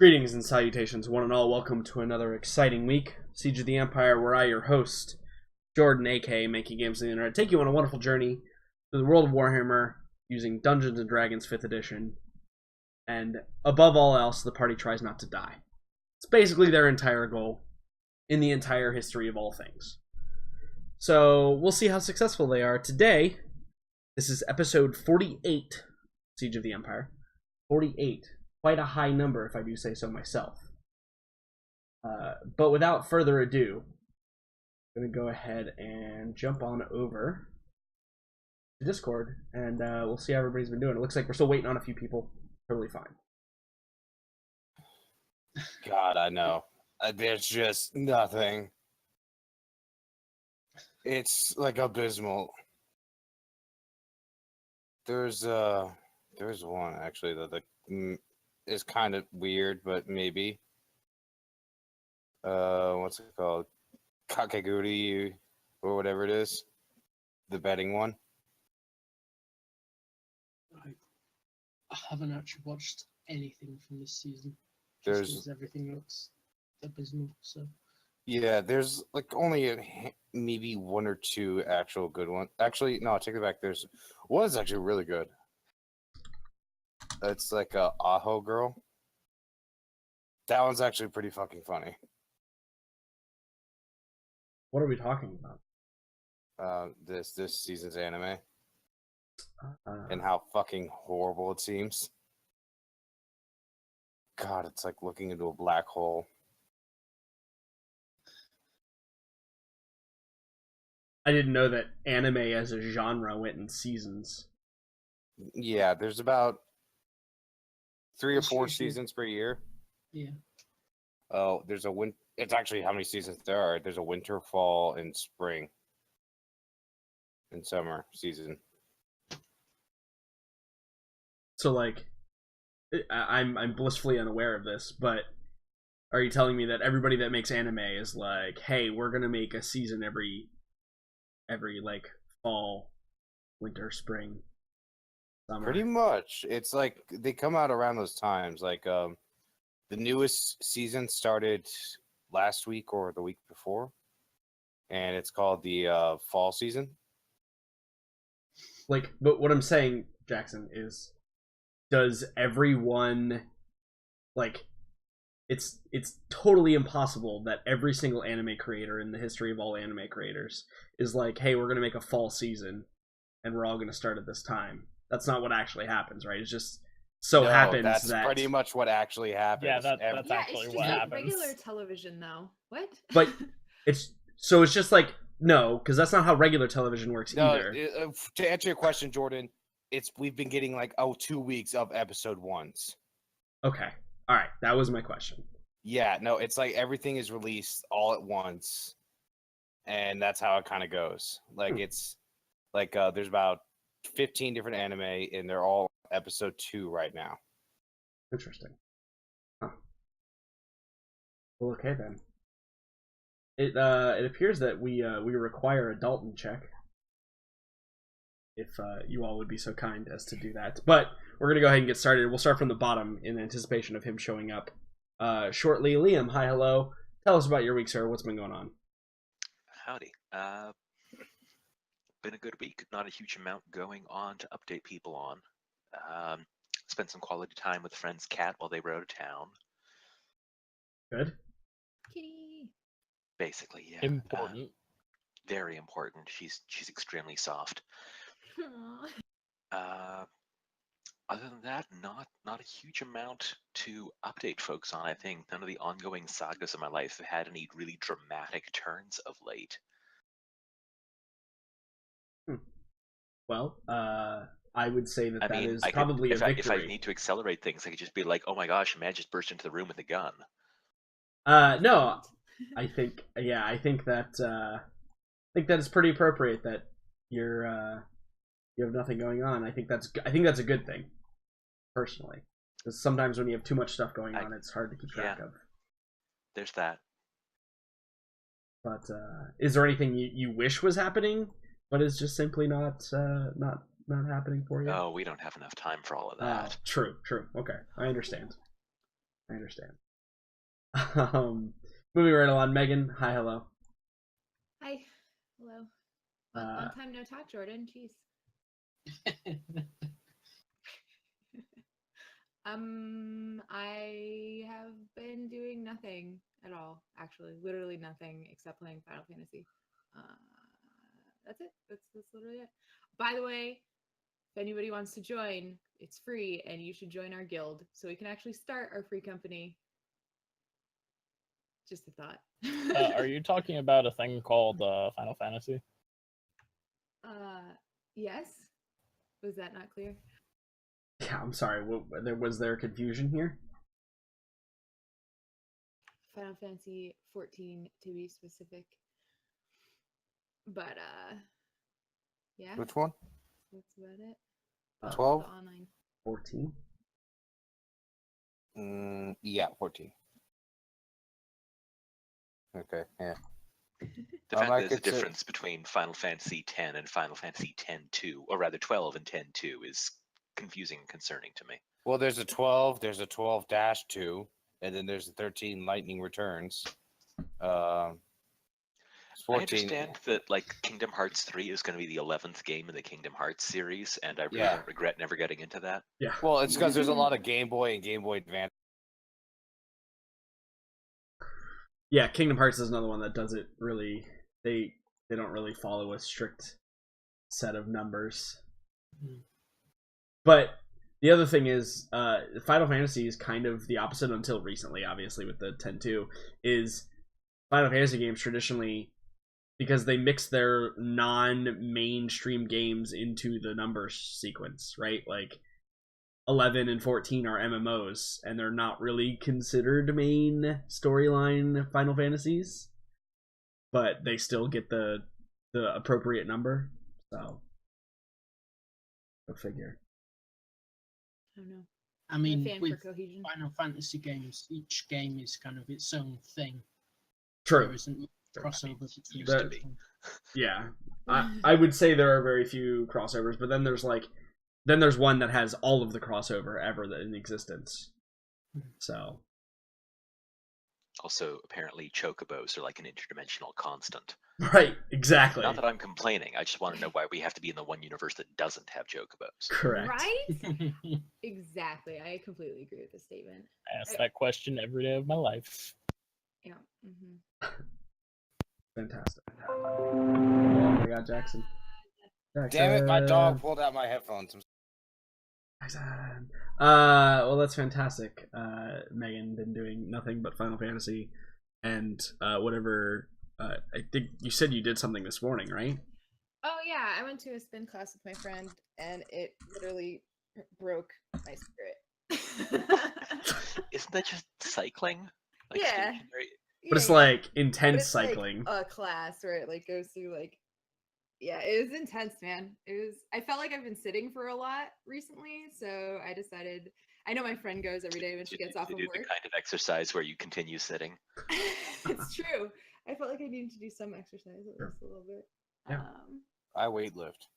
Greetings and salutations, one and all. Welcome to another exciting week, Siege of the Empire, where I, your host, Jordan, aka Making Games on the Internet, take you on a wonderful journey through the world of Warhammer using Dungeons & Dragons 5th edition. And above all else, the party tries not to die. It's basically their entire goal in the entire history of all things. So we'll see how successful they are. Today, this is episode 48, Siege of the Empire. 48. Quite a high number, if I do say so myself. But without further ado, I'm going to go ahead and jump on over to Discord, and we'll see how everybody's been doing. It looks like we're still waiting on a few people. Totally fine. God, I know. There's just nothing. It's like abysmal. There's one actually that is kind of weird, but maybe. What's it called? Kakeguri or whatever it is. The betting one. I haven't actually watched anything from this season. There's everything looks abysmal. So yeah, there's like only maybe one or two actual good ones. Actually, no, I take it back. There's one is actually really good. It's like a Aho girl. That one's actually pretty fucking funny. What are we talking about? This season's anime. And how fucking horrible it seems. God, it's like looking into a black hole. I didn't know that anime as a genre went in seasons. Yeah, there's about 3 or 4 seasons per year. yeah. Oh, there's a it's actually how many seasons there are. There's a winter, fall, and spring. And summer season. So, like, I'm blissfully unaware of this, but are you telling me that everybody that makes anime is like, hey, we're gonna make a season every like fall, winter, spring, summer? Pretty much. It's like they come out around those times. Like the newest season started last week or the week before, and it's called the fall season. Like, but what I'm saying, Jackson, is does everyone, like, it's totally impossible that every single anime creator in the history of all anime creators is like, hey, we're gonna make a fall season and we're all gonna start at this time. That's not what actually happens, right? It's just happens that's that pretty much what actually happens. Yeah, that's actually it's what just happens. regular television, though. What? But it's just like, no, because that's not how regular television works either. To answer your question, Jordan, we've been getting like 2 weeks of episode 1s. Okay, all right, that was my question. Yeah, no, it's like everything is released all at once, and that's how it kind of goes. Like it's like there's about 15 different anime, and they're all episode 2 right now. Interesting. Huh. Well, okay then. It appears that we require a Dalton check. If you all would be so kind as to do that. But we're going to go ahead and get started. We'll start from the bottom in anticipation of him showing up shortly. Liam, hi, hello. Tell us about your week, sir. What's been going on? Howdy. Been a good week. Not a huge amount going on to update people on. Spent some quality time with friend's cat while they were out of town. Good. Kitty. Basically, yeah. Important. Very important. She's extremely soft. Aw. Other than that, not a huge amount to update folks on. I think none of the ongoing sagas of my life have had any really dramatic turns of late. Well, I would say that I mean, is I could, probably a victory. if I need to accelerate things, I could just be like, "Oh my gosh, man just burst into the room with a gun." No, I think that is pretty appropriate that you have nothing going on. I think that's a good thing, personally, because sometimes when you have too much stuff going on, it's hard to keep track of. There's that. But is there anything you wish was happening, but is just simply not happening for you? Oh, we don't have enough time for all of that. True. Okay, I understand. I understand. Moving right along, Megan. Hi, hello. Hi. Hello. Long time no talk, Jordan. Jeez. I have been doing nothing at all, actually. Literally nothing except playing Final Fantasy. That's it. That's literally it. By the way, if anybody wants to join, it's free, and you should join our guild so we can actually start our free company. Just a thought. Are you talking about a thing called Final Fantasy? Yes. Was that not clear? Yeah, I'm sorry. Was there confusion here? Final Fantasy 14 to be specific. But yeah. Which one? That's about it. 12? The online. 14. Yeah, 14. Okay, yeah. The fact I that there's a could say- difference between Final Fantasy X and Final Fantasy X-2, or rather 12 and X-2, is confusing and concerning to me. Well, there's a 12, there's a 12-2, and then there's a 13 Lightning Returns. 14. I understand that like Kingdom Hearts 3 is going to be the 11th game in the Kingdom Hearts series, and I really Yeah. don't regret never getting into that. Yeah. Well, it's because there's a lot of Game Boy and Game Boy Advance. Yeah, Kingdom Hearts is another one that doesn't really. They don't really follow a strict set of numbers. Mhm. But the other thing is, Final Fantasy is kind of the opposite until recently, obviously, with the 10-2, is Final Fantasy games traditionally, because they mix their non-mainstream games into the number sequence, right? Like, 11 and 14 are MMOs, and they're not really considered main storyline Final Fantasies, but they still get the appropriate number, so go figure. I don't know. I I'm a mean, fan with for cohesion. Final Fantasy games, each game is kind of its own thing. True. There isn't much crossover between used to the be. two. Yeah, I would say there are very few crossovers, but then there's one that has all of the crossover ever that in existence. So Also, apparently, chocobos are like an interdimensional constant. right, exactly. Not that I'm complaining. I just want to know why we have to be in the one universe that doesn't have chocobos. Correct. Right? Exactly. I completely agree with the statement. I ask that question every day of my life. Yeah. Mm-hmm. Fantastic. Oh my god, Jackson. Damn it, my dog pulled out my headphones. Jackson. Well, that's fantastic. Megan been doing nothing but Final Fantasy and whatever. I think you said you did something this morning, right? Oh yeah, I went to a spin class with my friend, and it literally broke my spirit. Isn't that just cycling? Like Yeah. stationary? But it's Yeah, like but intense it's like cycling. a class where it like goes through like, yeah, it was intense, man. I felt like I've been sitting for a lot recently, so I decided. I know my friend goes every day when she gets off To of do work. the kind of exercise where you continue sitting. It's true. I felt like I needed to do some exercise at Sure. least a little bit. Yeah. I weightlift.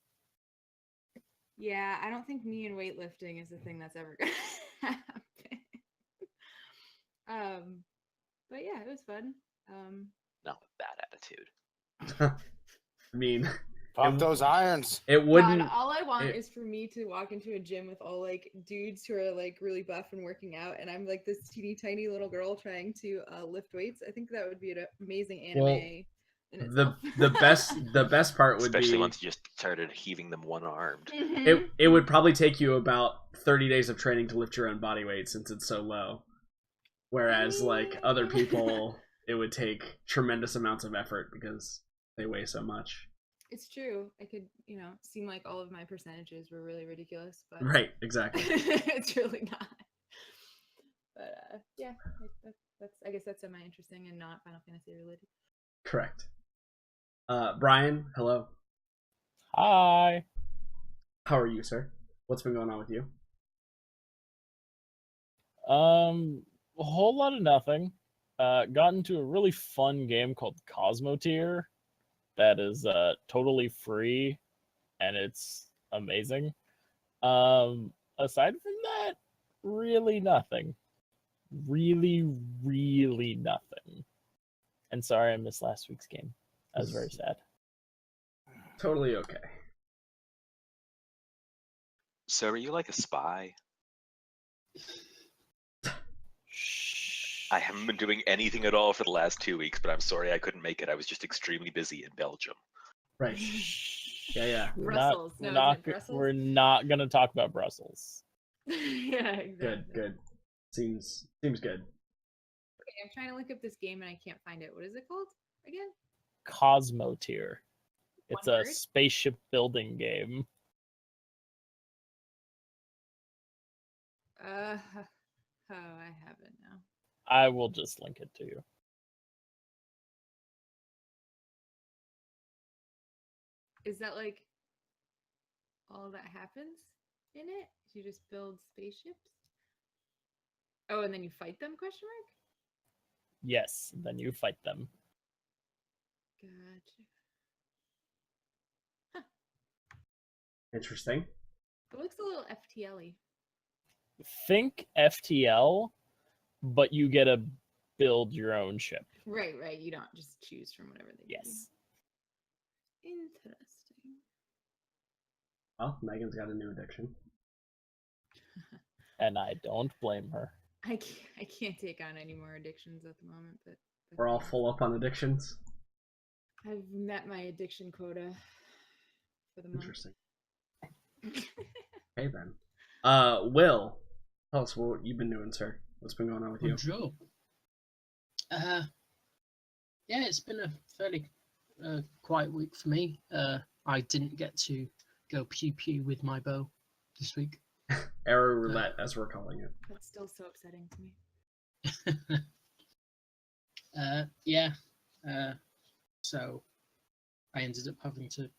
Yeah, I don't think me and weightlifting is a thing that's ever gonna happen. But yeah, it was fun. Not with that attitude. I mean, Pump those irons. it wouldn't. God, all I want it- is for me to walk into a gym with all like dudes who are like really buff and working out, and I'm like this teeny tiny little girl trying to lift weights. I think that would be an amazing anime. Well, in itself. the best part would Especially be once you just started heaving them one-armed. Mhm. it would probably take you about 30 days of training to lift your own body weight since it's so low. Whereas like other people, it would take tremendous amounts of effort because they weigh so much. It's true. I could, seem like all of my percentages were really ridiculous, but Right, exactly. it's really not. But yeah, that's I guess that's semi-interesting and not Final Fantasy related. Correct. Brian, hello. Hi. How are you, sir? What's been going on with you? A whole lot of nothing. Got into a really fun game called Cosmotier that is totally free and it's amazing. Aside from that, really nothing. really, really nothing. And sorry I missed last week's game. I was very sad. Totally okay. So are you like a spy? Shh. I haven't been doing anything at all for the last 2 weeks, but I'm sorry I couldn't make it. I was just extremely busy in Belgium. Right. Yeah. Brussels. We're No, not, isn't it Brussels? we're not going to talk about Brussels. Yeah, exactly. Good. Seems good. Okay, I'm trying to look up this game and I can't find it. What is it called again? Cosmo Tier. It's One a word? spaceship building game. Oh, I have it now. I will just link it to you. Is that like all that happens in it? You just build spaceships? Oh, and then you fight them? Question mark. Yes, then you fight them. Gotcha. Interesting. It looks a little FTL-y. Think FTL, but you get to build your own ship. Right. You don't just choose from whatever they give you. Yes. Interesting. Well, Megan's got a new addiction. And I don't blame her. I can't take on any more addictions at the moment, but We're all full up on addictions. I've met my addiction quota for the month. Interesting. Okay then. Will, tell us what you've been doing, sir. What's been going on with you? Bonjour. Yeah, it's been a fairly quiet week for me. I didn't get to go pew pew with my bow this week. Arrow roulette, as we're calling it. That's still so upsetting to me. Yeah. So I ended up having to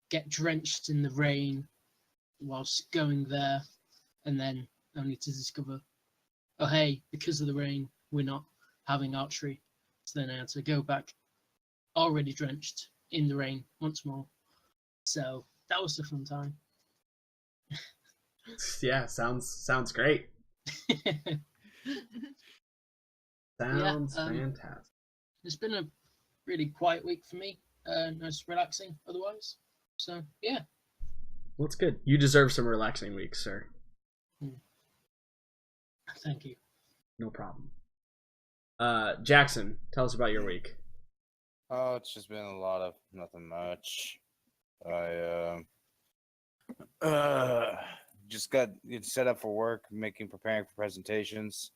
get drenched in the rain whilst going there, and then only to discover, oh hey, because of the rain, we're not having archery. So then I had to go back, already drenched in the rain once more. So that was a fun time. Yeah, sounds great. Sounds fantastic. It's been a really quiet week for me. Nice, relaxing otherwise. So yeah. Well, it's good. You deserve some relaxing weeks, sir. Thank you. No problem. Jackson, tell us about your week. Oh, it's just been a lot of nothing much. I just got set up for work, preparing for presentations,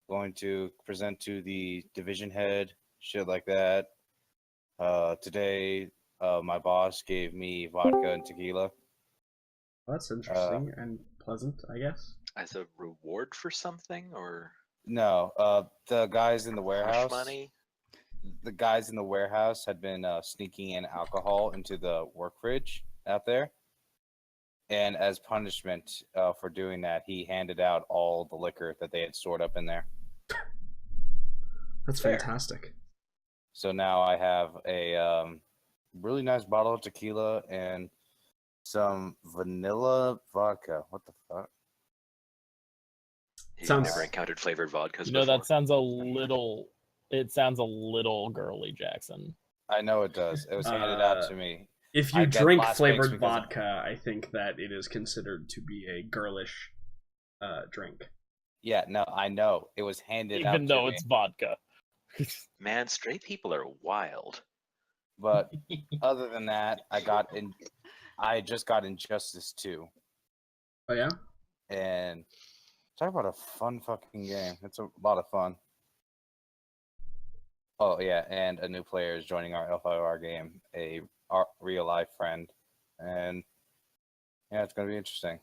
going to present to the division head, shit like that. Today, my boss gave me vodka and tequila. Well, that's interesting and pleasant, I guess. As a reward for something, or No, the guys in the hush warehouse. money? The guys in the warehouse had been sneaking in alcohol into the work fridge out there. And as punishment for doing that, he handed out all the liquor that they had stored up in there. That's Fair. fantastic. So now I have a really nice bottle of tequila and some vanilla vodka. What the fuck? You've Sounds- never encountered flavored vodkas You know, before? that sounds a little. It sounds a little girly, Jackson. I know it does. It was handed out to me. If I you get drink Las Vegas flavored because- vodka, I think that it is considered to be a girlish drink. Yeah, no, I know. It was handed out Even though to me. it's vodka. Man, straight people are wild. But other than that, I just got Injustice 2. Oh yeah? And talk about a fun fucking game. It's a lot of fun. Oh yeah, and a new player is joining our FIR game, our real life friend, and yeah, it's gonna be interesting.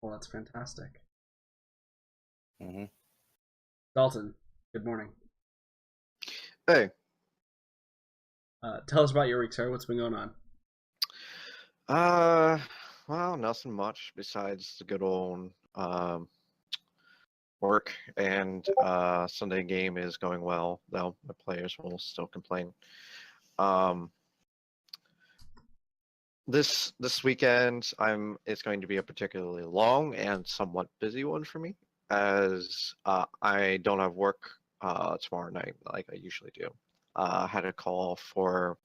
Well, that's fantastic. Hmm. Dalton, good morning. Hey, Tell us about your week, sir. What's been going on? well, nothing much besides the good old work, and Sunday game is going well, though the players will still complain. this weekend, it's going to be a particularly long and somewhat busy one for me, as I don't have work tomorrow night like I usually do. I had a call for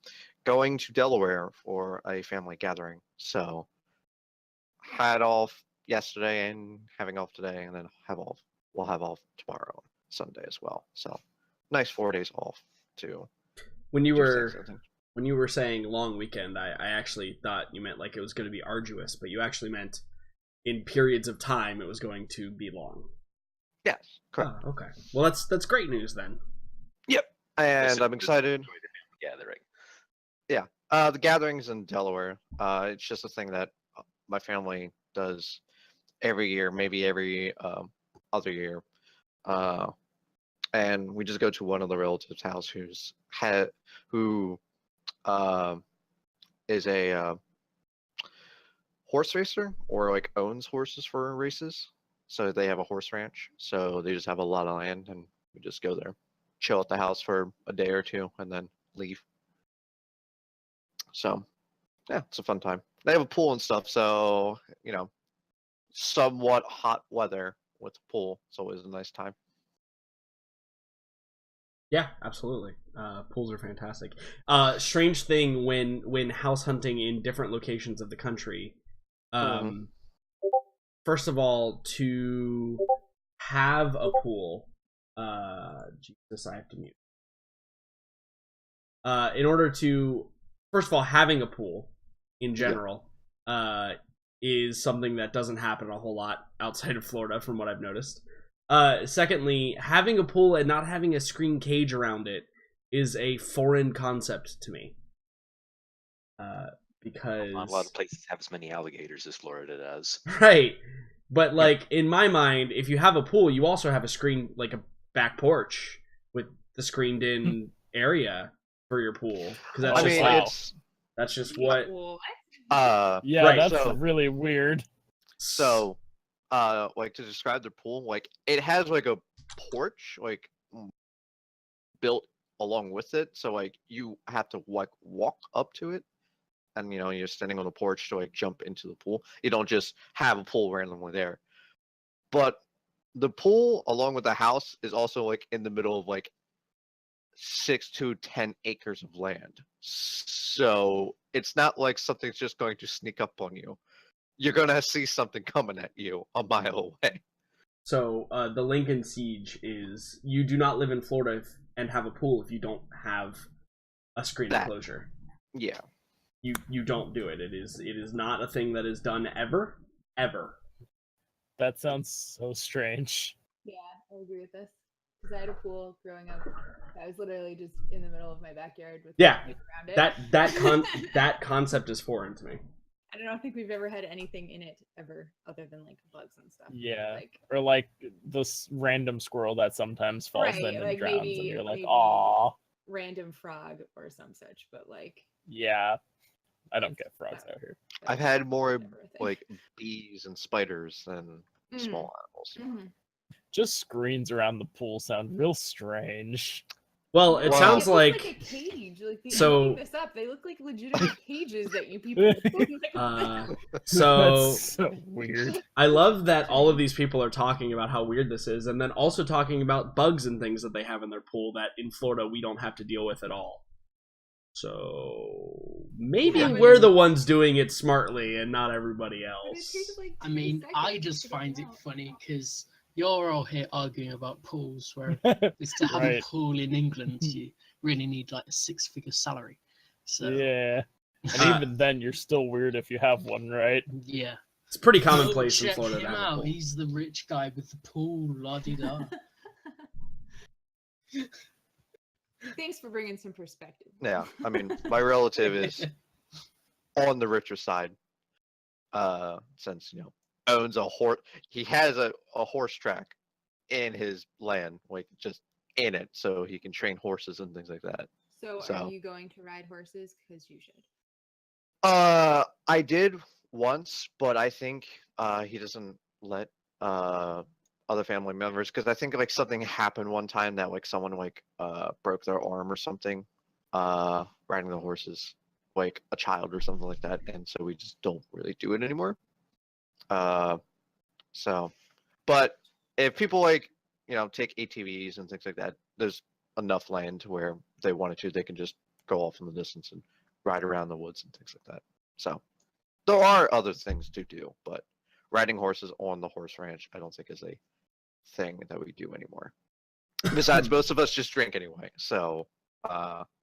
going to Delaware for a family gathering, so had off yesterday and having off today, and then we'll have off tomorrow, Sunday as well. So nice 4 days off to When you do were something. when you were saying long weekend, I actually thought you meant like it was going to be arduous, but you actually meant in periods of time it was going to be long. Yes, correct. Oh, okay. Well, that's great news then. Yep, and Listen, I'm just excited. enjoy the family gathering. Yeah, the gatherings in Delaware. It's just a thing that my family does every year, maybe every other year. And we just go to one of the relatives' house who is a horse racer or like owns horses for races. So they have a horse ranch. So they just have a lot of land, and we just go there, chill at the house for a day or two, and then leave. So yeah, it's a fun time. They have a pool and stuff, so somewhat hot weather with the pool. It's always a nice time. Yeah, absolutely. Pools are fantastic. Strange thing when house hunting in different locations of the country. First of all, to have a pool. Jesus, I have to mute. In order to, first of all, having a pool in general is something that doesn't happen a whole lot outside of Florida, from what I've noticed. Secondly, having a pool and not having a screen cage around it is a foreign concept to me. Because Not a lot of places have as many alligators as Florida does. right, but like in my mind, if you have a pool, you also have a screen, like a back porch with the screened-in area for your pool. Because that's I just mean, like, it's that's just what. What? Yeah, Right, that's so- really weird. so like to describe the pool, like it has like a porch like built along with it, so like you have to like walk up to it, and you're standing on the porch to like jump into the pool. You don't just have a pool randomly there. But the pool along with the house is also like in the middle of like 6 to 10 acres of land, so it's not like something's just going to sneak up on you. You're gonna see something coming at you a mile away. So the Lincoln Siege is, you do not live in Florida and have a pool if you don't have a screen That. enclosure. Yeah. You don't do it. It is not a thing that is done ever. That sounds so strange. Yeah, I agree with this. Because I had a pool growing up. I was literally just in the middle of my backyard with Yeah, nothing around it. That concept is foreign to me. I don't think we've ever had anything in it ever, other than like bugs and stuff. Yeah. Like, Or like this random squirrel that sometimes falls Right, in and like drowns, maybe- and you're like, maybe- "Aw, random frog or some such, but like yeah." I don't get frogs out here. I've had more never a thing. like bees and spiders than small animals. Mhm. Just screens around the pool sound real strange. Well, it No, sounds looks like a cage. Like so- I'm looking this up. They look like legitimate cages that you people. so. That's so weird. I love that all of these people are talking about how weird this is, and then also talking about bugs and things that they have in their pool that in Florida we don't have to deal with at all. So maybe Yeah, but- we're the ones doing it smartly and not everybody But it else. takes, like, I 2 mean, seconds I to just figure find it out. funny because you're all here arguing about pools, where it's to have Right. a pool in England, you really need like a 6-figure salary. So Yeah. And Uh, even then, you're still weird if you have one, right? yeah. It's pretty Oh, commonplace in check Florida to him have a out. pool. He's the rich guy with the pool, la di da. Thanks for bringing some perspective. Yeah, I mean, my relative is on the richer side, since owns a horse. He has a horse track in his land, like just in it, so he can train horses and things like that. So, So- are you going to ride horses? Because you should. I did once, but I think he doesn't let other family members, because I think like something happened one time that like someone like broke their arm or something riding the horses, like a child or something like that, and so we just don't really do it anymore. So, but if people like, take ATVs and things like that, there's enough land to where if they wanted to, they can just go off in the distance and ride around the woods and things like that. So there are other things to do, but riding horses on the horse ranch, I don't think is a thing that we do anymore. Besides, most of us just drink anyway, so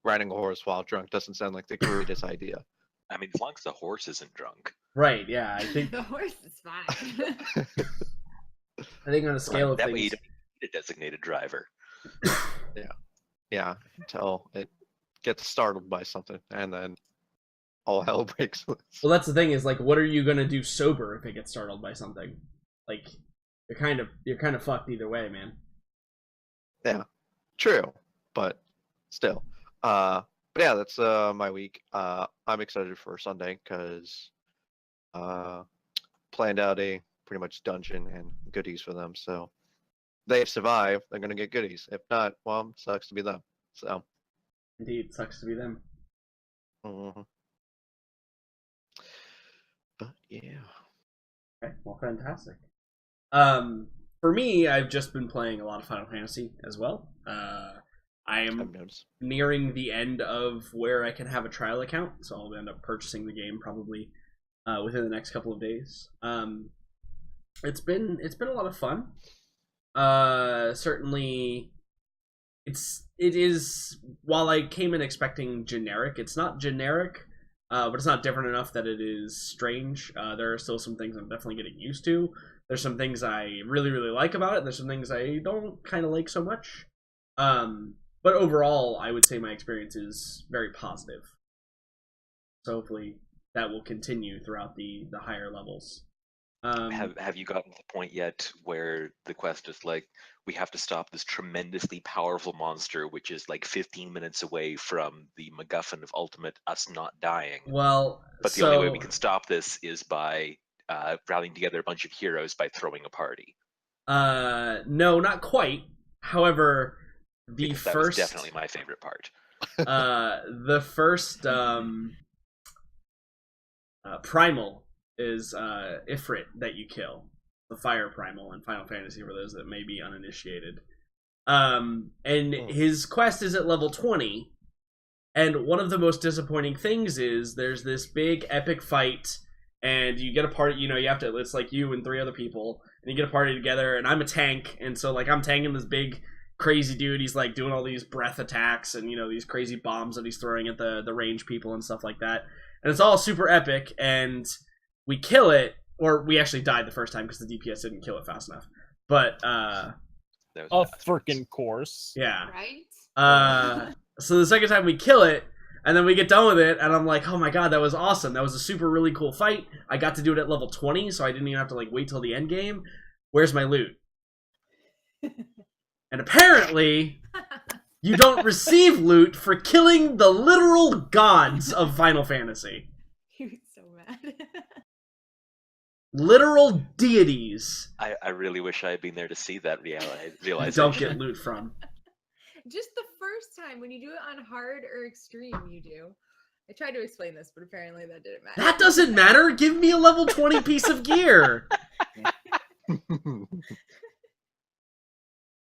riding a horse while drunk doesn't sound like the greatest idea. I mean, as long as the horse isn't drunk. Right, yeah, I think The horse is fine. I think on a scale of That way you things. don't need a designated driver. Yeah, until it gets startled by something, and then all hell breaks loose. Well, that's the thing is like, what are you gonna do sober if it gets startled by something? Like, you're kind of fucked either way, man. Yeah, true, but still. But yeah, that's my week. I'm excited for Sunday because planned out a pretty much dungeon and goodies for them. So they survive, they're gonna get goodies. If not, well, sucks to be them. So. Indeed, sucks to be them. Mhm. But yeah. Okay, well, fantastic. For me, I've just been playing a lot of Final Fantasy as well. I am I've noticed. nearing the end of where I can have a trial account, so I'll end up purchasing the game probably within the next couple of days. It's been a lot of fun. Certainly, it is. While I came in expecting generic, it's not generic, but it's not different enough that it is strange. There are still some things I'm definitely getting used to. There's some things I really, really like about it. There's some things I don't kind of like so much. But overall, I would say my experience is very positive. So hopefully that will continue throughout the higher levels. Have you gotten to the point yet where the quest is like, we have to stop this tremendously powerful monster, which is like 15 minutes away from the MacGuffin of ultimate us not dying? Well, But the only way we can stop this is by rallying together a bunch of heroes by throwing a party. No, not quite. However, Because that was definitely my favorite part. the first primal is Ifrit that you kill, the fire primal in Final Fantasy for those that may be uninitiated. And his quest is at level 20. And one of the most disappointing things is there's this big epic fight, and you get a party. You have to. It's like you and 3 other people, and you get a party together. And I'm a tank, and so like I'm tanking this big crazy dude. He's like doing all these breath attacks and these crazy bombs that he's throwing at the range people and stuff like that. And it's all super epic, and we kill it, or we actually died the first time because the DPS didn't kill it fast enough. But freaking course. yeah. Right? So the second time we kill it, and then we get done with it, and I'm like, oh my god, that was awesome. That was a super really cool fight. I got to do it at level 20, so I didn't even have to like wait till the end game. Where's my loot? And apparently, you don't receive loot for killing the literal gods of Final Fantasy. He was so mad. Literal deities. I really wish I had been there to see that You realization. don't get loot from. Just the first time when you do it on hard or extreme, you do. I tried to explain this, but apparently that didn't matter. That doesn't matter. Give me a level 20 piece of gear.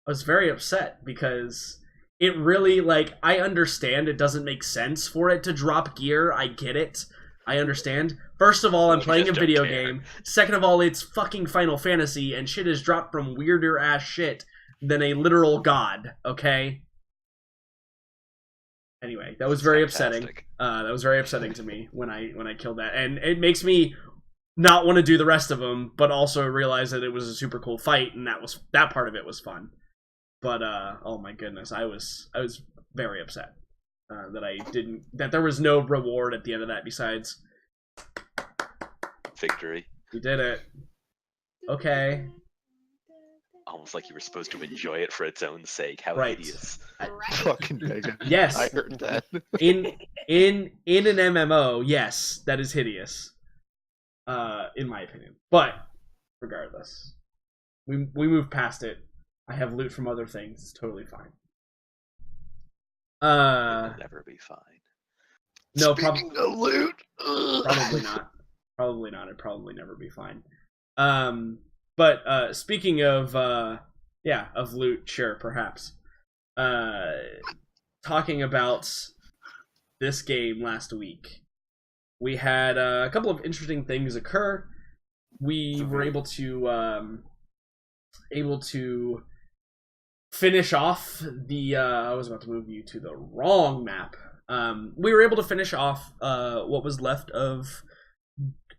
I was very upset because it really, like, I understand it doesn't make sense for it to drop gear. I get it. I understand. First of all, I'm You playing a just don't video care. game. Second of all, it's fucking Final Fantasy, and shit is dropped from weirder ass shit than a literal god, okay? Anyway, that was very upsetting. Fantastic. That was very upsetting to me when I killed that, and it makes me not want to do the rest of them, but also realize that it was a super cool fight, and that part of it was fun. But oh my goodness, I was very upset that there was no reward at the end of that besides Victory. we did it. Okay. Almost like you were supposed to enjoy it for its own sake. How Right. hideous. Right? Fucking Megan. Yes, I heard that. in an MMO, yes, that is hideous. In my opinion. But regardless, we move past it. I have loot from other things. It's totally fine. It will never be fine. No, Speaking of loot, probably not. Probably not. It'd probably never be fine. But speaking of of loot, sure, perhaps. Talking about this game last week, we had a couple of interesting things occur. We were able to finish off the. I was about to move you to the wrong map. We were able to finish off what was left of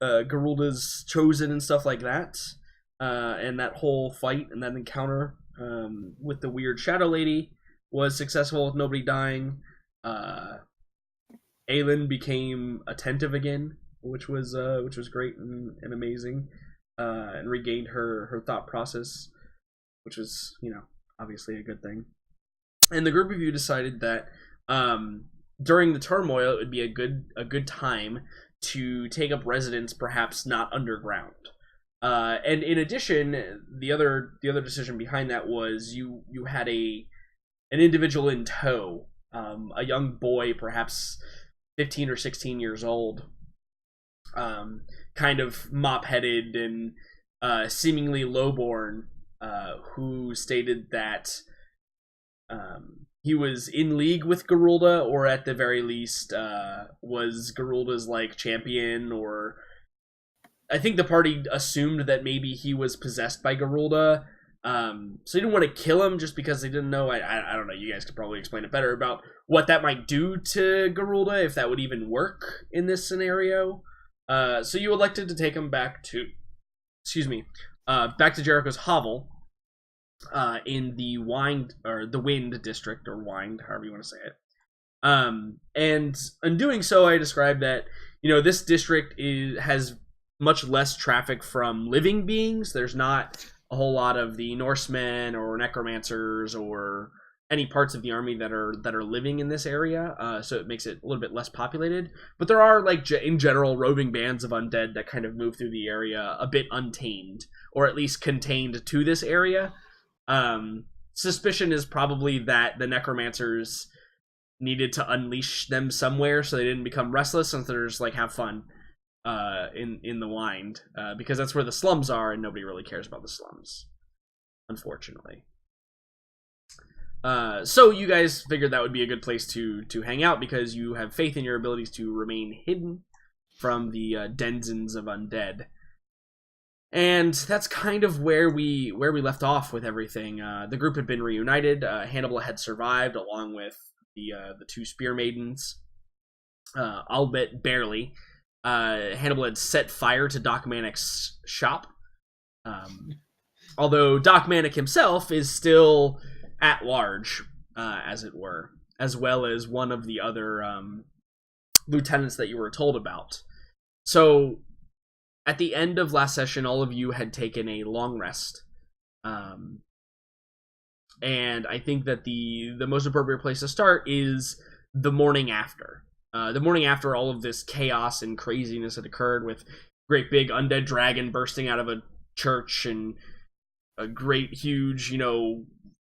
Garulda's Chosen and stuff like that, and that whole fight and that encounter with the weird Shadow Lady was successful with nobody dying. Aelin became attentive again, which was great and amazing, and regained her thought process, which was obviously a good thing. And the group of you decided that during the turmoil, it would be a good time to take up residence, perhaps not underground. And in addition, the other decision behind that was you had an individual in tow, a young boy, perhaps 15 or 16 years old, kind of mop-headed and seemingly lowborn, who stated that he was in league with Garulda, or at the very least was Garulda's champion, or I think the party assumed that maybe he was possessed by Garulda. So they didn't want to kill him just because they didn't know. I don't know. You guys could probably explain it better about what that might do to Garulda, if that would even work in this scenario. So you elected to take him back to, back to Jericho's hovel, in the Wind district, or Wind, however you want to say it. And in doing so, I described that this district has much less traffic from living beings. There's not a whole lot of the Norsemen or necromancers or any parts of the army that are living in this area, so it makes it a little bit less populated. But there are, in general, roving bands of undead that kind of move through the area a bit untamed, or at least contained to this area. Suspicion is probably that the necromancers needed to unleash them somewhere so they didn't become restless and they're just have fun in the Wind, because that's where the slums are and nobody really cares about the slums, unfortunately. So you guys figured that would be a good place to hang out, because you have faith in your abilities to remain hidden from the denizens of undead. And that's kind of where we left off with everything. The group had been reunited. Hannibal had survived along with the two spear maidens, albeit barely. Hannibal had set fire to Doc Manic's shop, although Doc Manic himself is still at large, as it were, as well as one of the other lieutenants that you were told about. So at the end of last session, all of you had taken a long rest, and I think that the most appropriate place to start is the morning after. The morning after all of this chaos and craziness had occurred, with great big undead dragon bursting out of a church and a great huge,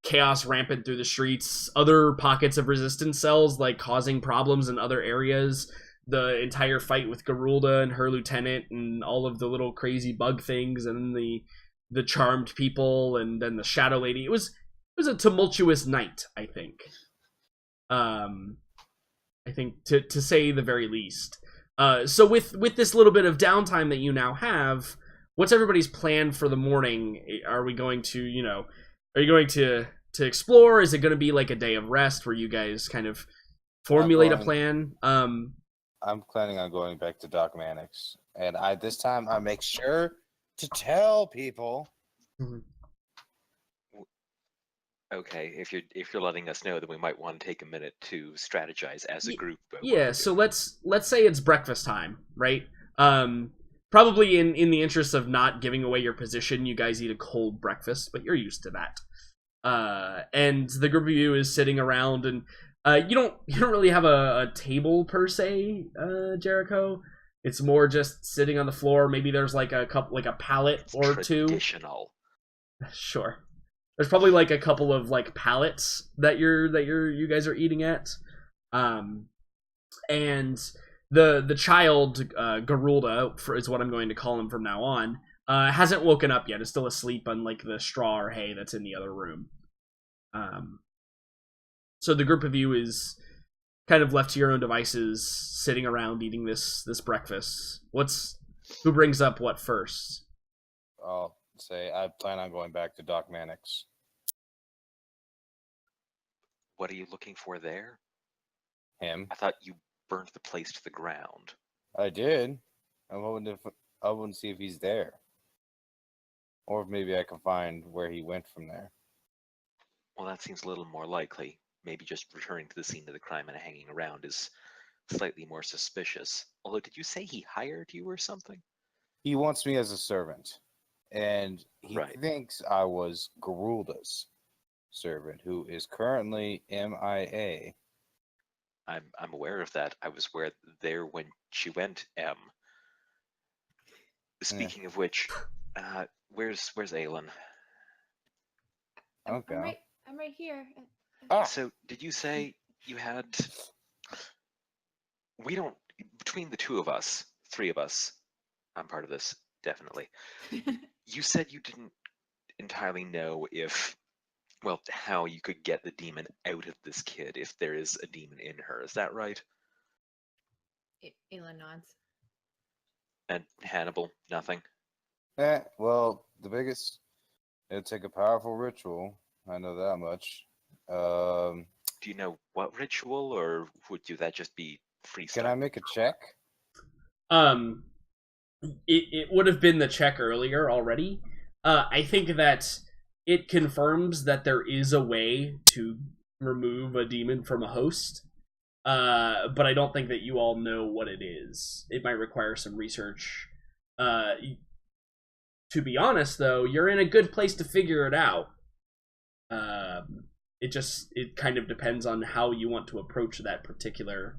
chaos rampant through the streets, other pockets of resistance cells causing problems in other areas, the entire fight with Garulda and her lieutenant and all of the little crazy bug things, and then the charmed people, and then the Shadow Lady. It was a tumultuous night, I think. I think to say the very least. So with this little bit of downtime that you now have, what's everybody's plan for the morning? Are we going to, are you going to explore? Is it going to be a day of rest where you guys kind of formulate a plan? I'm planning on going back to Doc Manic's, and this time I make sure to tell people. Mm-hmm. Okay, if you're letting us know, then we might want to take a minute to strategize as a group. Yeah, so let's say it's breakfast time, right? Probably in the interest of not giving away your position, you guys eat a cold breakfast, but you're used to that. And the group of you is sitting around, and you don't really have a table per se, Jericho. It's more just sitting on the floor. Maybe there's a pallet or two. Traditional. Sure. There's probably a couple of pallets that you guys are eating at. and the child Garulda is what I'm going to call him from now on. Hasn't woken up yet. Is still asleep on like the straw or hay that's in the other room. So the group of you is kind of left to your own devices, sitting around eating this breakfast. Who brings up what first? I'll say I plan on going back to Doc Mannix. What are you looking for there? Him. I thought you burned the place to the ground. I did. I wouldn't see if he's there. Or if maybe I can find where he went from there. Well, that seems a little more likely. Maybe just returning to the scene of the crime and hanging around is slightly more suspicious. Although, did you say he hired you or something? He wants me as a servant. And he Right. thinks I was Garulda's servant, who is currently MIA. I'm aware of that. I was there when she went. Speaking of which, where's Aelin? Okay. I'm right here. So, did you say you had? We don't. Between the two of us, three of us, I'm part of this definitely. You said you didn't entirely know how you could get the demon out of this kid if there is a demon in her. Is that right? Aelin nods. And Hannibal, nothing. Well, it'd take a powerful ritual. I know that much. Do you know what ritual, or would that just be freestyle? Can I make a check? It would have been the check earlier already. I think that it confirms that there is a way to remove a demon from a host. But I don't think that you all know what it is. It might require some research. To be honest, though, you're in a good place to figure it out. It kind of depends on how you want to approach that particular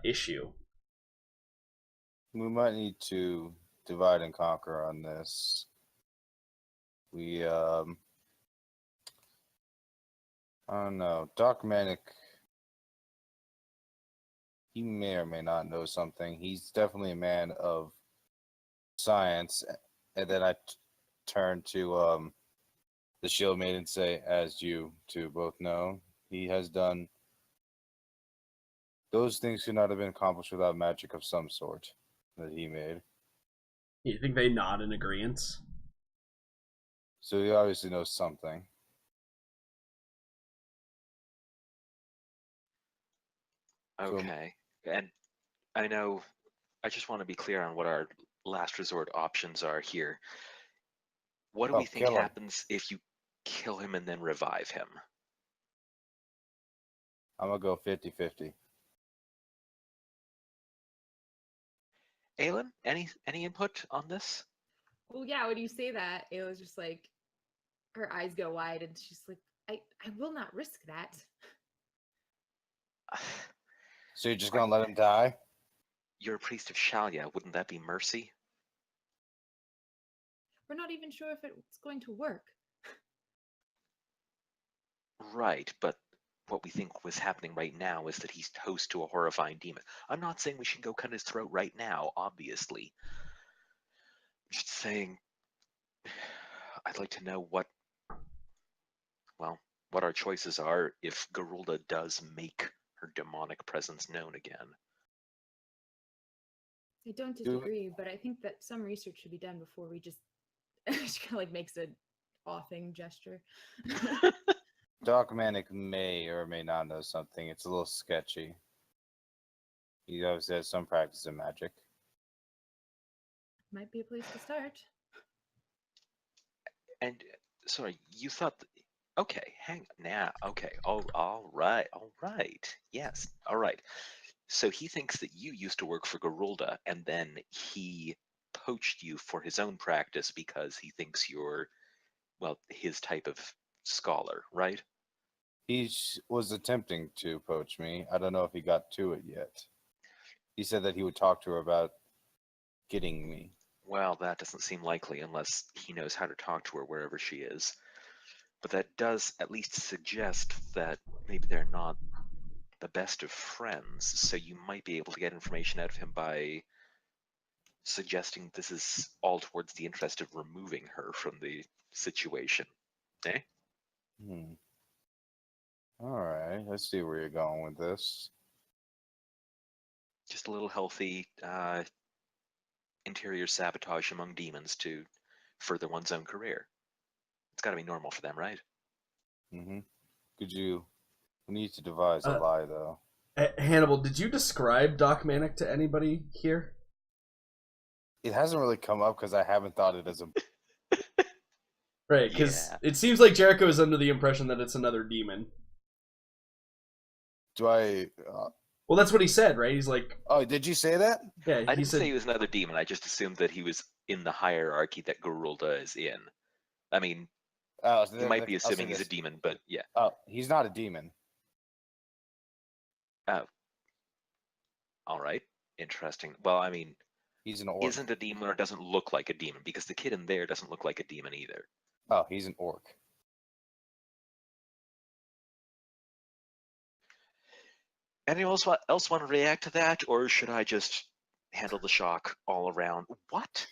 issue. We might need to divide and conquer on this. I don't know. Doc Manic, he may or may not know something. He's definitely a man of science. And then I turn to the Shield Maiden and say, as you two both know, he has done those things could not have been accomplished without magic of some sort that he made. You think they nod in agreement? So he obviously knows something. Okay. And I know, I just want to be clear on what our last resort options are here. What do we think happens if you kill him and then revive him? I'm going to go 50-50. Aelin, any input on this? Well, yeah, when you say that, Ayla's just like, her eyes go wide, and she's like, I will not risk that. So you're just going to let him die? You're a priest of Shalia. Wouldn't that be mercy? We're not even sure if it's going to work. Right, but what we think was happening right now is that he's host to a horrifying demon. I'm not saying we should go cut his throat right now, obviously. I'm just saying, I'd like to know what our choices are if Garulda does make her demonic presence known again. I don't disagree, but I think that some research should be done before we just she kind of like makes a offing gesture. Doc Manic may or may not know something. It's a little sketchy. He obviously has some practice in magic. Might be a place to start. And sorry, you thought okay, hang on now. Okay. Oh, all right. Yes. All right. So he thinks that you used to work for Garulda, and then he poached you for his own practice because he thinks you're, his type of scholar, right? He was attempting to poach me. I don't know if he got to it yet. He said that he would talk to her about getting me. Well, that doesn't seem likely unless he knows how to talk to her wherever she is. But that does at least suggest that maybe they're not the best of friends, so you might be able to get information out of him by suggesting this is all towards the interest of removing her from the situation. Eh? Alright, let's see where you're going with this. Just a little healthy interior sabotage among demons to further one's own career. It's got to be normal for them, right? Mm-hmm. We need to devise a lie, though. Hannibal, did you describe Doc Manic to anybody here? It hasn't really come up because I haven't thought it as a... Right, because it seems like Jericho is under the impression that it's another demon. Do I... Well, that's what he said, right? He's like... Oh, did you say that? Yeah, I didn't say he was another demon. I just assumed that he was in the hierarchy that Gerulda is in. I mean, you might be assuming he's a demon, but yeah. Oh, he's not a demon. Oh. All right. Interesting. Well, I mean, he's an orc. Isn't a demon or doesn't look like a demon, because the kid in there doesn't look like a demon either. Oh, he's an orc. Anyone else want to react to that, or should I just handle the shock all around? What?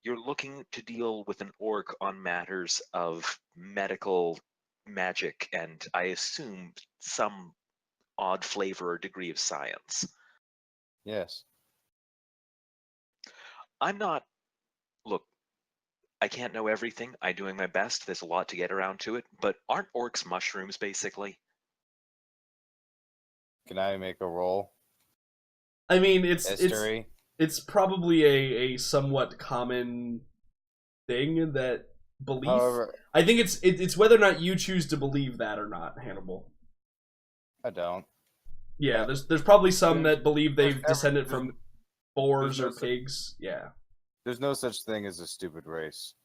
You're looking to deal with an orc on matters of medical magic and, I assume, some odd flavor or degree of science. Yes. I'm not... Look, I can't know everything. I'm doing my best. There's a lot to get around to it. But aren't orcs mushrooms, basically? Can I make a roll? I mean, it's probably a somewhat common thing that belief. However, I think it's whether or not you choose to believe that or not, Hannibal. I don't. Yeah, there's probably some that believe they've there's descended from boars or no pigs. Yeah. There's no such thing as a stupid race.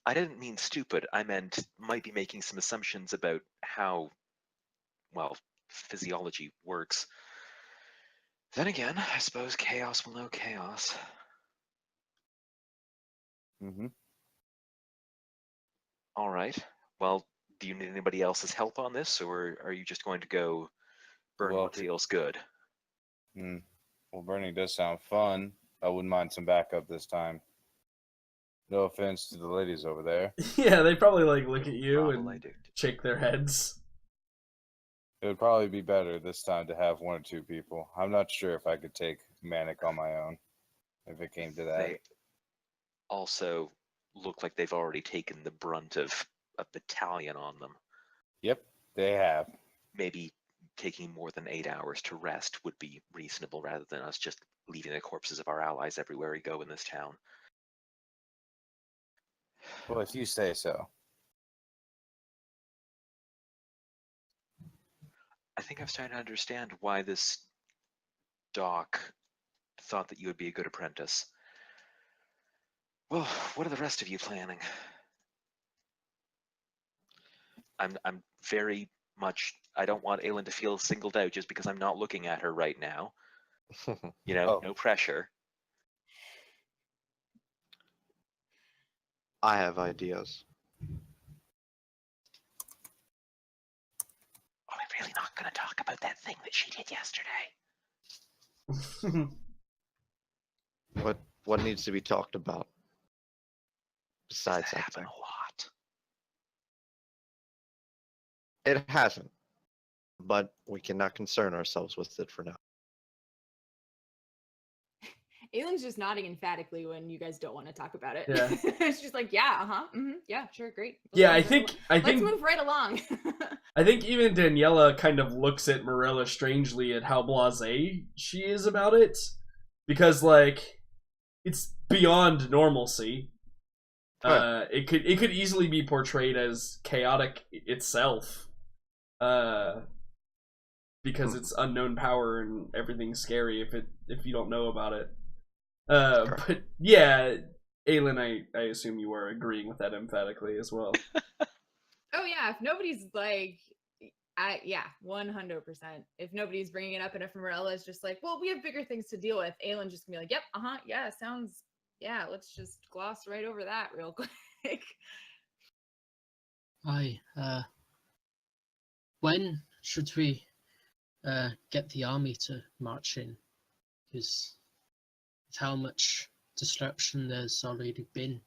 I didn't mean stupid. I meant might be making some assumptions about how, well, physiology works. Then again, I suppose chaos will know chaos. Mm-hmm. All right. Well, do you need anybody else's help on this, or are you just going to go burn what feels good? Well, burning does sound fun. I wouldn't mind some backup this time. No offense to the ladies over there. Yeah, they probably like look at you I and do. shake their heads. It would probably be better this time to have one or two people. I'm not sure if I could take Manic on my own, if it came to that. They also look like they've already taken the brunt of a battalion on them. Yep, they have. Maybe taking more than 8 hours to rest would be reasonable, rather than us just leaving the corpses of our allies everywhere we go in this town. Well, if you say so. I think I'm starting to understand why this doc thought that you would be a good apprentice. Well, what are the rest of you planning? I'm very much... I don't want Aelin to feel singled out just because I'm not looking at her right now. You know, no pressure. I have ideas. Are we really not going to talk about that thing that she did yesterday? What needs to be talked about? Besides that that happen thing? a lot. It hasn't. But we cannot concern ourselves with it for now. Aylin's just nodding emphatically when you guys don't want to talk about it. Yeah. It's just like, yeah, yeah, sure, great. I think Let's move right along. I think even Daniela kind of looks at Marilla strangely at how blasé she is about it, because like it's beyond normalcy. Huh. It could easily be portrayed as chaotic itself, because it's unknown power and everything's scary if you don't know about it. But yeah, Aelin, I assume you are agreeing with that emphatically as well. Oh yeah, if nobody's like, yeah, 100%. If nobody's bringing it up and if Marilla is just like, well, we have bigger things to deal with, Aelin's just gonna be like, yep, yeah, sounds, yeah, let's just gloss right over that real quick. When should we get the army to march in, because with how much disruption there's already been,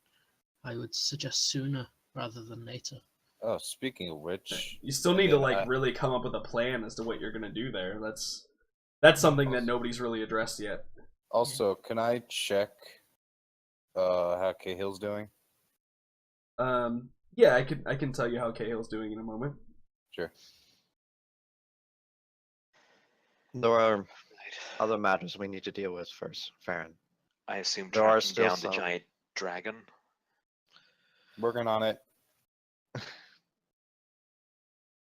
I would suggest sooner rather than later. Oh, speaking of which, You still and need to then like really come up with a plan as to what you're gonna do there. That's something that nobody's really addressed yet. also, can I check how Cahill's doing? Yeah, I can tell you how Cahill's doing in a moment. Sure. There are other matters we need to deal with first, Farron. I assume There are tracking still down some. the giant dragon. Working on it.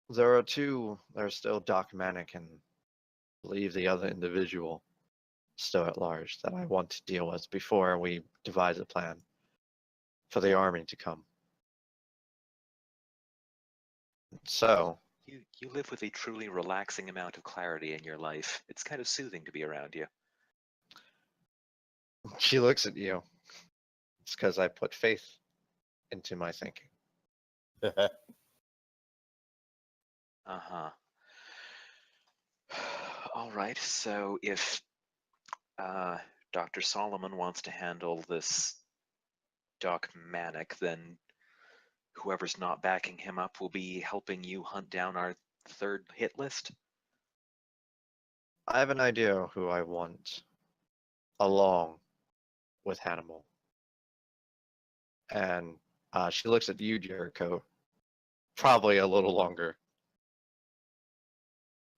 There are two that are still Doc Manic and I believe the other individual still at large that I want to deal with before we devise a plan for the army to come. So, You live with a truly relaxing amount of clarity in your life. It's kind of soothing to be around you. she looks at you. It's because I put faith into my thinking. Uh-huh. All right, so if Dr. Solomon wants to handle this Doc Manic, then whoever's not backing him up will be helping you hunt down our third hit list? I have an idea who I want along with Hannibal. And she looks at you, Jericho, probably a little longer.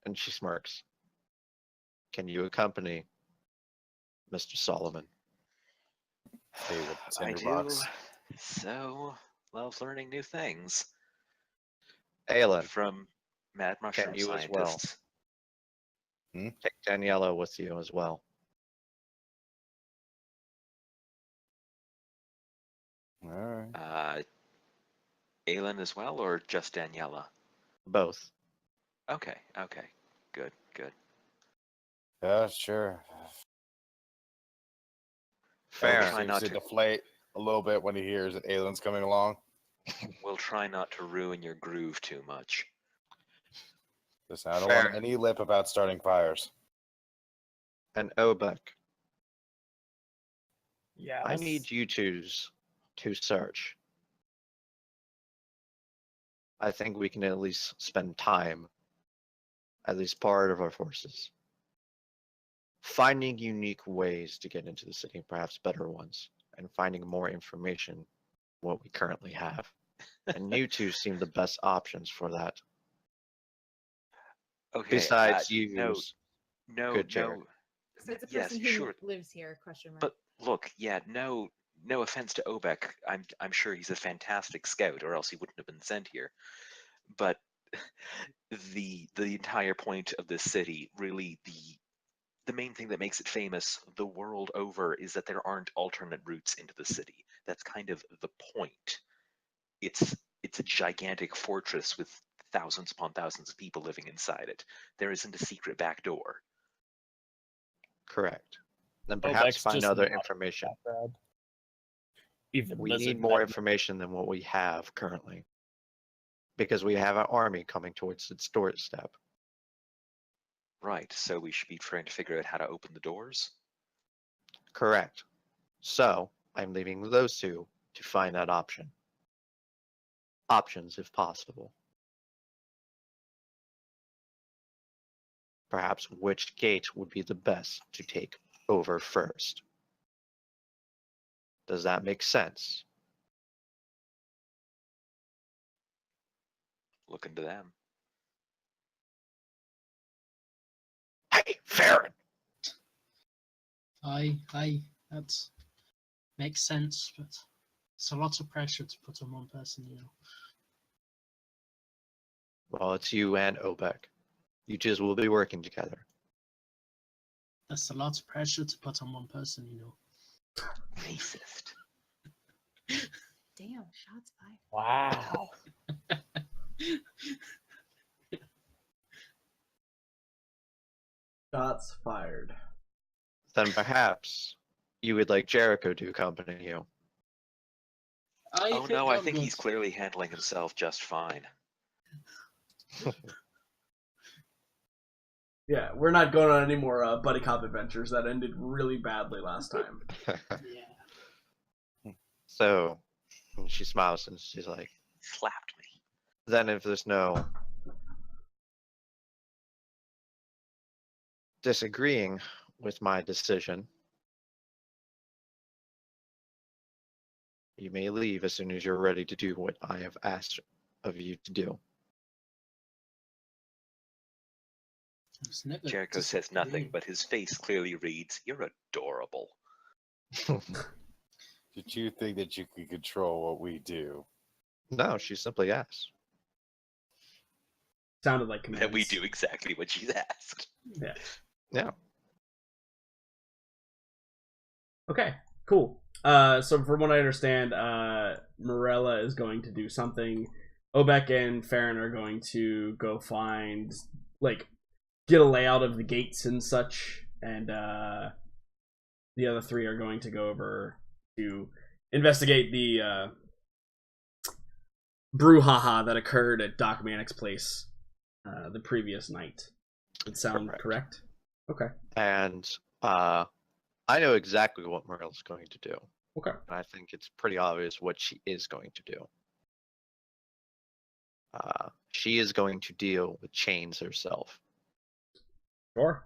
And she smirks. Can you accompany Mr. Solomon? Hey, with the I tinderbox. do so love learning new things Aelin, from mad mushroom you as well? scientists. Take Daniela with you as well. All right. Aelin as well, or just Daniela? Both. Okay, good. Yeah, sure. Fair. Try Seems not to to- deflate a little bit when he hears that Aylin's coming along. We'll try not to ruin your groove too much. Listen, I don't Fair. want any lip about starting fires. And Obek, Yeah. I need you twos to search. I think we can at least spend time, at least part of our forces, finding unique ways to get into the city, perhaps better ones, and finding more information than what we currently have. And you two seem the best options for that. Okay. Besides no, good Jared. Besides the Yes, person who sure. lives here? Question mark. But look, yeah, no offense to Obek. I'm sure he's a fantastic scout, or else he wouldn't have been sent here. But the entire point of this city, really the main thing that makes it famous the world over, is that there aren't alternate routes into the city. That's kind of the point. It's a gigantic fortress with thousands upon thousands of people living inside it. There isn't a secret back door. Correct. Then Obek's perhaps find just other not information. that bad. Even We lizard need more men. information than what we have currently. Because we have an army coming towards its doorstep. Right, so we should be trying to figure out how to open the doors? Correct. So, I'm leaving those two to find that option. Options, if possible. Perhaps which gate would be the best to take over first. Does that make sense? Look into them. Hey, Farron! That makes sense, but it's a lot of pressure to put on one person, you know. Well, it's you and Obek. You two will be working together. That's a lot of pressure to put on one person, you know. Racist. Damn, shots fired. Wow. Shots fired. Then perhaps you would like Jericho to accompany you. Oh no, I I'm think good. he's clearly handling himself just fine. Yeah, we're not going on any more buddy cop adventures that ended really badly last time. Yeah. So she smiles and she's like, Slapped me. then if there's no disagreeing with my decision, you may leave as soon as you're ready to do what I have asked of you to do. It's never Jericho says nothing, disagreeing. but his face clearly reads, "You're adorable." Did you think that you could control what we do? No, she simply asks. Sounded like commands. And we do exactly what she's asked. Yeah. Yeah. Okay, cool. So from what I understand, Morella is going to do something. Obek and Farron are going to go find, like, get a layout of the gates and such, and the other three are going to go over to investigate the brouhaha that occurred at Doc Manic's place the previous night. Does that sound correct? Okay. And I know exactly what Morella's going to do. Okay. And I think it's pretty obvious what she is going to do. She is going to deal with Chains herself. Sure.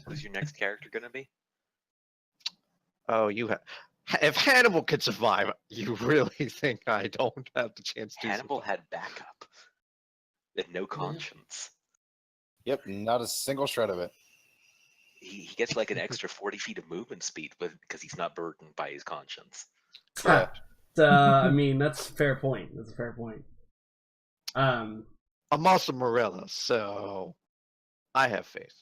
Who's your next character gonna be? Oh, you have. If Hannibal can survive, you really think I don't have the chance to? Hannibal had backup. And no conscience. Yep, not a single shred of it. He gets like an extra 40 feet of movement speed because he's not burdened by his conscience. Yeah. I mean, that's a fair point. That's a fair point. I'm also Morella, so I have faith.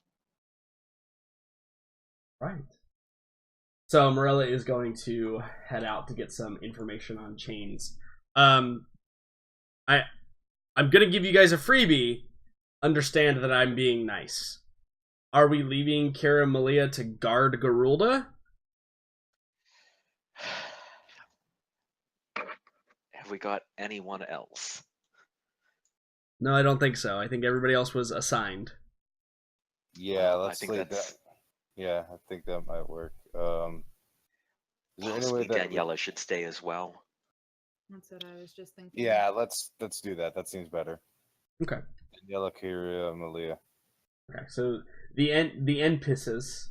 Right. So Morella is going to head out to get some information on Chains. I'm gonna give you guys a freebie. Understand that I'm being nice. Are we leaving Kira Malia to guard Garulda? Have we got anyone else? No, I don't think so. I think everybody else was assigned. Yeah, I let's think leave that's that. Yeah, I think that might work. Is there any possibly way that? Daniela should stay as well. That's what I was just thinking. Yeah, let's do that. That seems better. Okay. Daniela, Kira, Malia. Okay. So the NPCs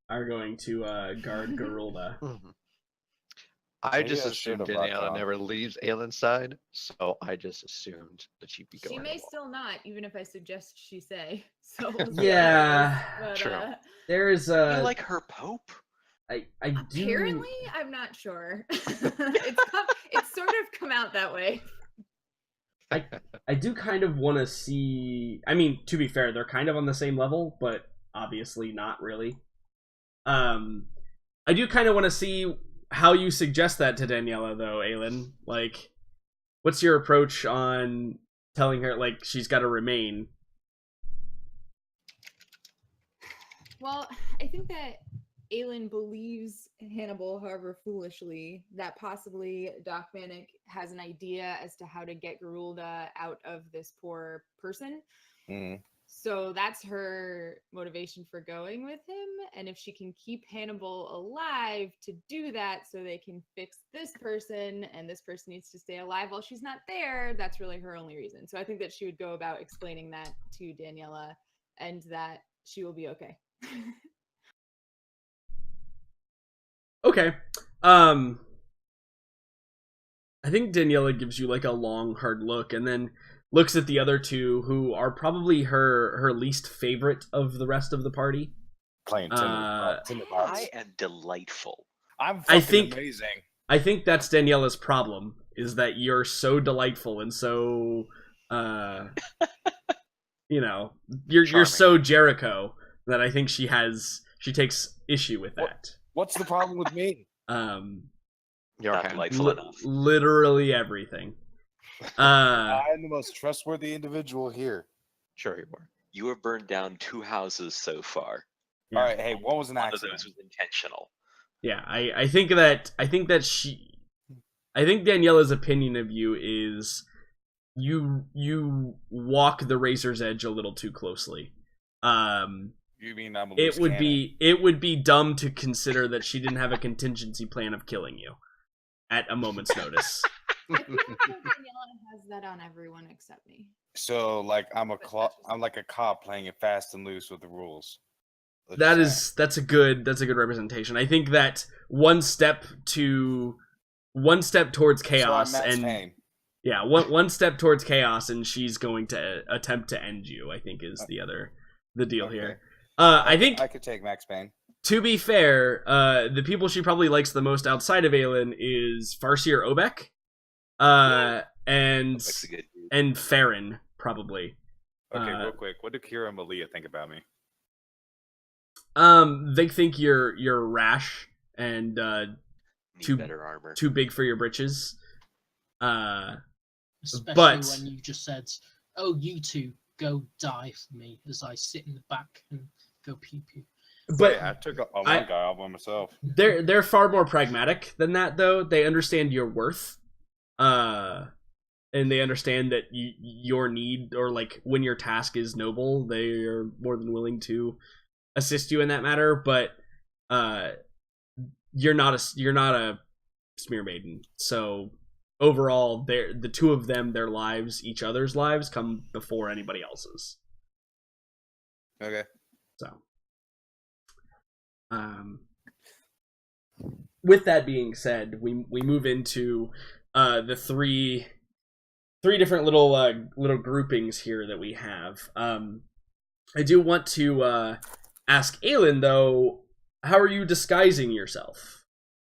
are going to guard Garulda. I Maybe just I should assumed have brought Daniela Tom. never leaves Aylin's side, so I just assumed that she'd be going. She may along. still not, even if I suggest she say. So we'll see how Yeah, it goes, true. There's You like her Pope? I do. Apparently, I'm not sure. It's sort of come out that way. I do kind of want to see. I mean, to be fair, they're kind of on the same level, but obviously not really. I do kind of want to see how you suggest that to Daniela, though, Aylin. Like, what's your approach on telling her like she's got to remain? Well, I think that Aelin believes Hannibal, however foolishly, that possibly Doc Manic has an idea as to how to get Garulda out of this poor person. Mm. So that's her motivation for going with him. And if she can keep Hannibal alive to do that so they can fix this person and this person needs to stay alive while she's not there, that's really her only reason. So I think that she would go about explaining that to Daniela and that she will be okay. Okay. I think Daniela gives you like a long, hard look and then looks at the other two who are probably her least favorite of the rest of the party. Playing Tinderbox. I am delightful. I'm I fucking think- amazing. I think that's Daniela's problem, is that you're so delightful and so you know, you're Charming. so Jericho that I think she takes issue with that. What's the problem with me? You're Not okay. delightful enough. Literally everything. I'm the most trustworthy individual here. Sure you were. You have burned down 2 houses so far. Yeah. All right, hey, what was an One of accident? those was intentional. Yeah, I think Daniela's opinion of you is you walk the razor's edge a little too closely. You mean I'm a It loose would cannon. it would be dumb to consider that she didn't have a contingency plan of killing you at a moment's notice. I feel like Daniela has that on everyone except me. So like I'm But that's just- I'm like a cop playing it fast and loose with the rules. That's a good representation. I think that one step towards chaos so I'm Max and Payne. yeah, one step towards chaos and she's going to attempt to end you, I think is the deal Okay. here. I think I could take Max Payne. to be fair, the people she probably likes the most outside of Aelin is Farseer Obek, and Looks a good dude. and Farron probably. Okay, real quick, what do Kira and Malia think about me? They think you're rash and Need too- better armor. too big for your britches. Especially But- when you just said, "Oh, you two go die for me," as I sit in the back and go pew pew. But Yeah, I took a one I- guy all by myself. they're far more pragmatic than that, though. They understand your worth, and they understand that your need, or like when your task is noble, they are more than willing to assist you in that matter. But you're not a smear maiden, so overall, the two of them, their lives, each other's lives, come before anybody else's. Okay. So, with that being said, we move into the three different little groupings here that we have. I do want to ask Aelin, though, how are you disguising yourself?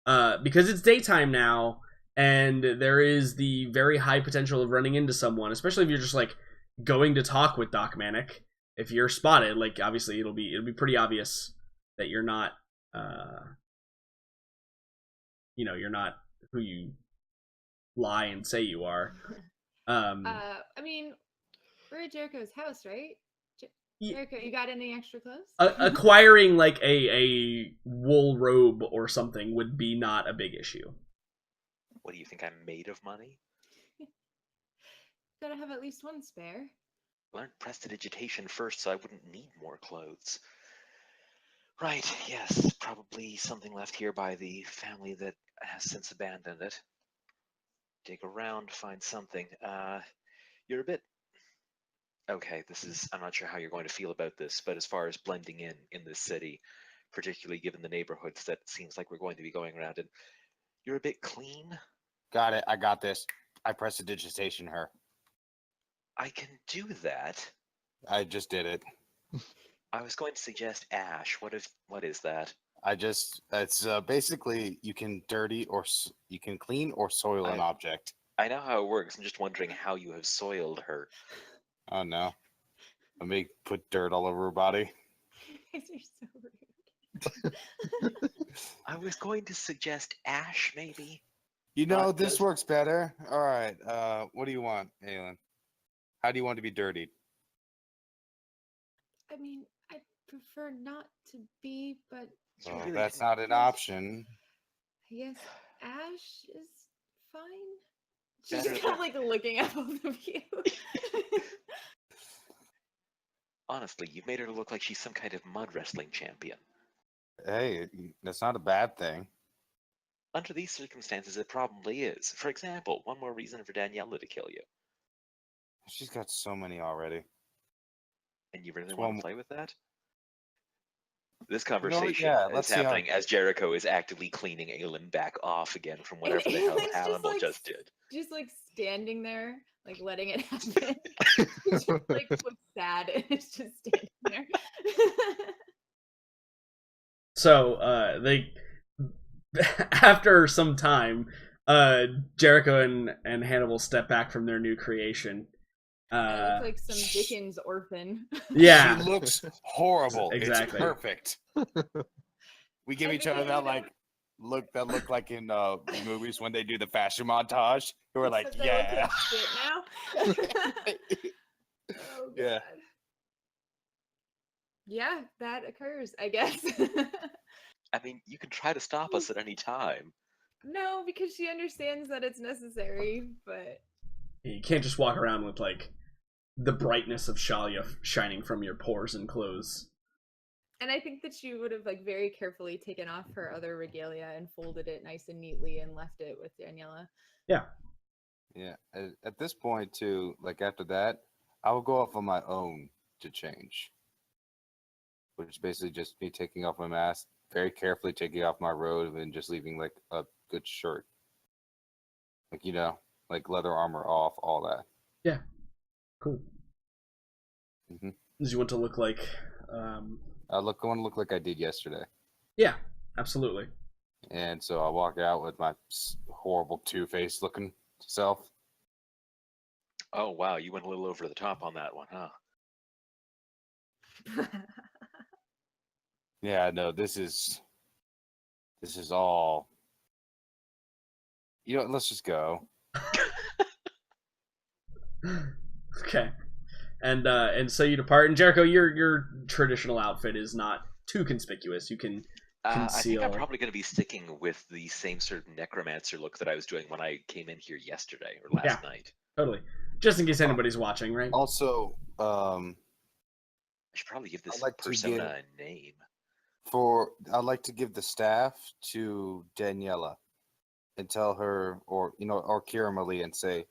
Because it's daytime now, and there is the very high potential of running into someone, especially if you're just like going to talk with Doc Manic. If you're spotted, like obviously it'll be pretty obvious that you're not, you're not who you lie and say you are. I mean, we're at Jericho's house, right? Ye- Jericho, you got any extra clothes? Acquiring like a wool robe or something would be not a big issue. What do you think? I'm made of money? Gotta have at least one spare. Learned prestidigitation first, so I wouldn't need more clothes. Right, yes, probably something left here by the family that has since abandoned it. Dig around, find something. You're a bit... Okay, I'm not sure how you're going to feel about this, but as far as blending in this city, particularly given the neighborhoods that it seems like we're going to be going around in, you're a bit clean? Got it. I got this. I prestidigitation her. I can do that. I just did it. I was going to suggest Ash. What is that? It's basically you can dirty or you can clean or soil an object. I know how it works. I'm just wondering how you have soiled her. Oh no. Let me put dirt all over her body. You guys are so rude. I was going to suggest Ash, maybe. You know, Not this this. works better. All right. What do you want, Aelin? How do you want to be dirtied? I mean, I prefer not to be, but You Well, really that's can- not an option. I guess Ash is fine. Better She's kind of like looking at both of you. Honestly, you've made her look like she's some kind of mud wrestling champion. Hey, that's not a bad thing. Under these circumstances, it probably is. For example, one more reason for Daniela to kill you. She's got so many already. And you really Well, want to play with that? This know, conversation yeah, is let's see how- happening as Jericho is actively cleaning Aelin back off again from whatever the hell Aelin's just, Hannibal like, just did. Just like standing there, like letting it happen. It's just like looks sad and it's just standing there. So they after some time, Jericho and Hannibal step back from their new creation. I look like some Dickens orphan. Yeah, She looks horrible. Exactly. It's perfect. We give I each think other I that would- look like in movies when they do the fashion montage. We're like, Except I look yeah. like shit now. Oh, Yeah. God. Yeah, that occurs, I guess. I mean, you can try to stop us at any time. No, because she understands that it's necessary, but You can't just walk around with like the brightness of Shalia shining from your pores and clothes. And I think that she would have like very carefully taken off her other regalia and folded it nice and neatly and left it with Daniela. Yeah. Yeah. At this point, too, like after that, I will go off on my own to change, which is basically just me taking off my mask, very carefully taking off my robe, and just leaving like a good shirt, like like leather armor off, all that. Yeah. Cool. Mm-hmm. Does you want to look like? I want to look like I did yesterday. Yeah, absolutely. And so I walk out with my horrible two-faced looking self. Oh wow, you went a little over the top on that one, huh? Yeah, no, this is all. Let's just go. Okay. And so you depart. And Jericho, your traditional outfit is not too conspicuous. You can I think I'm conceal. probably going to be sticking with the same sort of necromancer look that I was doing when I came in here yesterday or last night. Totally. Just in case anybody's watching, right? Also, I should probably give this like to persona a name. I'd like to give the staff to Daniela and tell her, or Kira Malie, and say,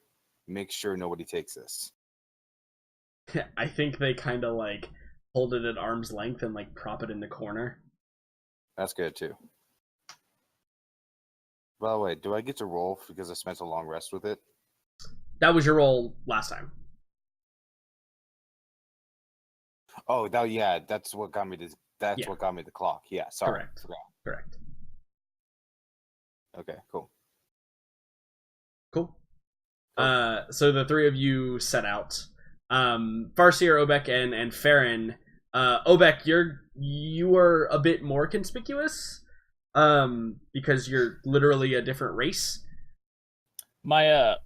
make sure nobody takes this. I think they kind of like hold it at arm's length and like prop it in the corner. That's good too. By the way, do I get to roll because I spent a long rest with it? That was your roll last time. Oh, that's what got me to. That's what got me the clock. Yeah, sorry. Correct. Forgot. Correct. Okay, cool. Cool. So the three of you set out. Farseer, Obek, and Farron. Obek, you are a bit more conspicuous. Because you're literally a different race. My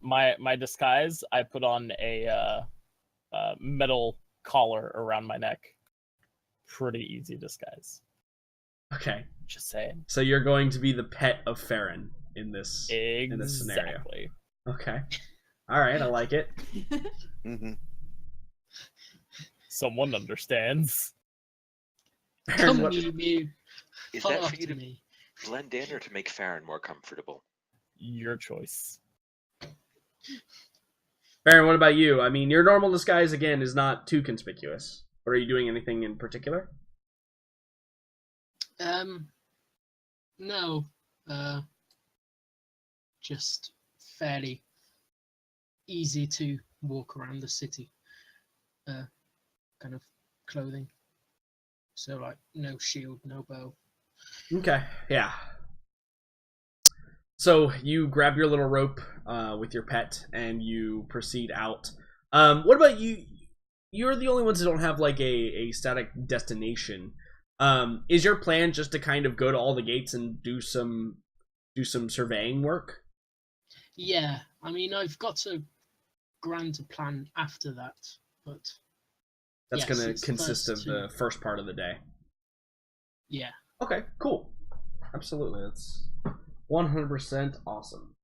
disguise, I put on a metal collar around my neck. Pretty easy disguise. Okay. Just saying. So you're going to be the pet of Farron in this scenario. Exactly. Okay. All right, I like it. Mm-hmm. Someone understands. Farron, Come near me. Is Follow that for after you to me. blend in or to make Farron more comfortable? Your choice. Farron, what about you? I mean, your normal disguise, again, is not too conspicuous. Or are you doing anything in particular? No. Just fairly easy to walk around the city. Kind of clothing. So like no shield, no bow. Okay, yeah. So you grab your little rope with your pet and you proceed out. What about you? You're the only ones that don't have like a static destination. Is your plan just to kind of go to all the gates and do some surveying work? Yeah, I mean I've got a grand plan after that, but That's yes, going to it's consist of first the first part of the day. Yeah. Okay, cool. Absolutely. That's 100% awesome.